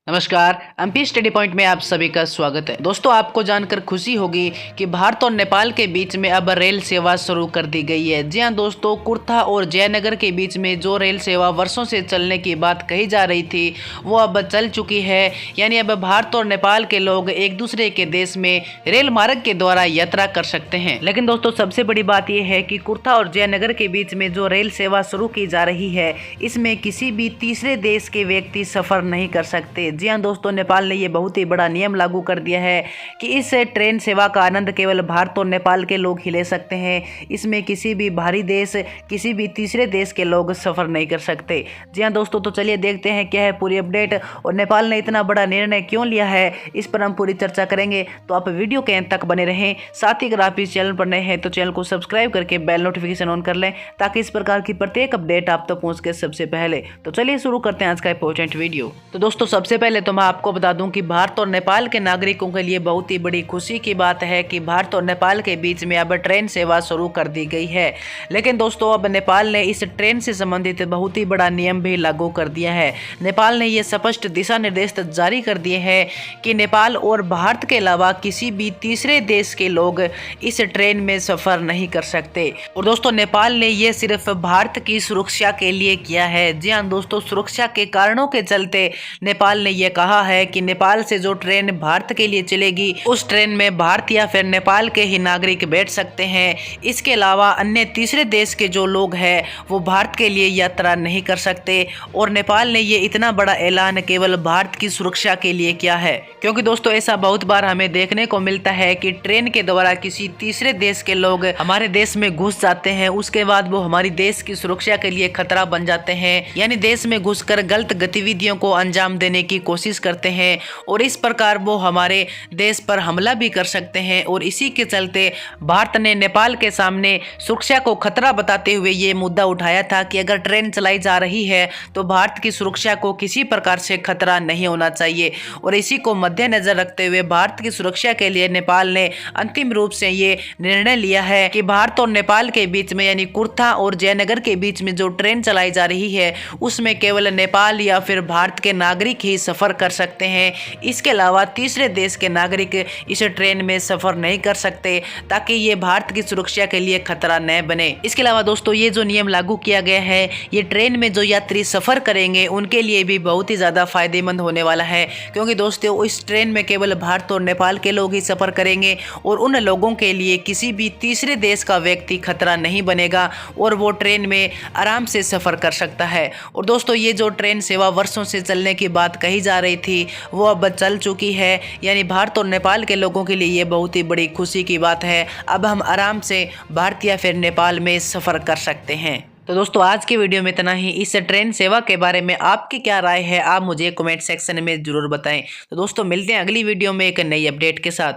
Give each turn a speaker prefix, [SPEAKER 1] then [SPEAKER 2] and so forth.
[SPEAKER 1] नमस्कार, MP study point में आप सभी का स्वागत है। दोस्तों, आपको जानकर खुशी होगी कि भारत और नेपाल के बीच में अब रेल सेवा शुरू कर दी गई है। जी हां दोस्तों, कुर्था और जयनगर के बीच में जो रेल सेवा वर्षों से चलने की बात कही जा रही थी वो अब चल चुकी है। यानी अब भारत और नेपाल के लोग एक दूसरे के देश में रेल मार्ग के द्वारा यात्रा कर सकते हैं। लेकिन दोस्तों, सबसे बड़ी बात यह है कि कुर्था और जयनगर के बीच में जो रेल सेवा शुरू की जा रही है इसमें किसी भी तीसरे देश के व्यक्ति सफर नहीं कर सकते। जी हाँ दोस्तों, नेपाल ने ये बहुत ही बड़ा नियम लागू कर दिया है कि इस ट्रेन सेवा का आनंद केवल भारत और नेपाल के लोग ही ले सकते हैं। इसमें किसी भी बाहरी देश, किसी भी तीसरे देश के लोग सफ़र नहीं कर सकते। जी हाँ दोस्तों, तो चलिए देखते हैं क्या है पूरी अपडेट और नेपाल ने इतना बड़ा निर्णय क्यों लिया है, इस पर हम पूरी चर्चा करेंगे। तो आप वीडियो के अंत तक बने रहें। साथ ही अगर आप इस चैनल पर नए हैं तो चैनल को सब्सक्राइब करके बेल नोटिफिकेशन ऑन कर लें ताकि इस प्रकार की प्रत्येक अपडेट आप तक पहुँच के सबसे पहले। तो चलिए शुरू करते हैं आज का इंपॉर्टेंट वीडियो। तो दोस्तों, सबसे पहले तो मैं आपको बता दूं कि भारत और नेपाल के नागरिकों के लिए बहुत ही बड़ी खुशी की बात है कि भारत और नेपाल के बीच में अब ट्रेन सेवा शुरू कर दी गई है। लेकिन दोस्तों, अब नेपाल ने इस ट्रेन से संबंधित बहुत ही बड़ा नियम भी लागू कर दिया है। नेपाल ने यह स्पष्ट दिशा निर्देश जारी कर दिए हैं कि नेपाल और भारत के अलावा किसी भी तीसरे देश के लोग इस ट्रेन में सफर नहीं कर सकते। और दोस्तों, नेपाल ने यह सिर्फ भारत की सुरक्षा के लिए किया है। जी हाँ दोस्तों, सुरक्षा के कारणों के चलते नेपाल ने यह कहा है कि नेपाल से जो ट्रेन भारत के लिए चलेगी उस ट्रेन में भारत या फिर नेपाल के ही नागरिक बैठ सकते हैं। इसके अलावा अन्य तीसरे देश के जो लोग हैं वो भारत के लिए यात्रा नहीं कर सकते। और नेपाल ने ये इतना बड़ा ऐलान केवल भारत की सुरक्षा के लिए किया है, क्योंकि दोस्तों ऐसा बहुत बार हमें देखने को मिलता है कि ट्रेन के द्वारा किसी तीसरे देश के लोग हमारे देश में घुस जाते हैं, उसके बाद वो हमारी देश की सुरक्षा के लिए खतरा बन जाते हैं। यानी देश में घुसकर गलत गतिविधियों को अंजाम देने की कोशिश करते हैं और इस प्रकार वो हमारे देश पर हमला भी कर सकते हैं। और इसी के चलते भारत ने नेपाल के सामने सुरक्षा को खतरा बताते हुए ये मुद्दा उठाया था कि अगर ट्रेन चलाई जा रही है तो भारत की सुरक्षा को किसी प्रकार से खतरा नहीं होना चाहिए। और इसी को मद्देनजर रखते हुए भारत की सुरक्षा के लिए नेपाल ने अंतिम रूप से ये निर्णय लिया है कि भारत और नेपाल के बीच में यानी कुर्था और जयनगर के बीच में जो ट्रेन चलाई जा रही है उसमें केवल नेपाल या फिर भारत के नागरिक ही सफर कर सकते हैं। इसके अलावा तीसरे देश के नागरिक इस ट्रेन में सफर नहीं कर सकते, ताकि ये भारत की सुरक्षा के लिए खतरा न बने। इसके अलावा दोस्तों, ये जो नियम लागू किया गया है ये ट्रेन में जो यात्री सफर करेंगे उनके लिए भी बहुत ही ज्यादा फायदेमंद होने वाला है, क्योंकि दोस्तों इस ट्रेन में केवल भारत और नेपाल के लोग ही सफर करेंगे और उन लोगों के लिए किसी भी तीसरे देश का व्यक्ति खतरा नहीं बनेगा और वो ट्रेन में आराम से सफर कर सकता है। और दोस्तों, ये जो ट्रेन सेवा वर्षों से चलने की बात कही जा रही थी वो अब चल चुकी है। यानी भारत और नेपाल के लोगों के लिए ये बहुत ही बड़ी खुशी की बात है। अब हम आराम से भारत या फिर नेपाल में सफ़र कर सकते हैं। तो दोस्तों, आज की वीडियो में इतना ही। इस ट्रेन सेवा के बारे में आपकी क्या राय है आप मुझे कमेंट सेक्शन में ज़रूर बताएं। तो दोस्तों, मिलते हैं अगली वीडियो में एक नई अपडेट के साथ।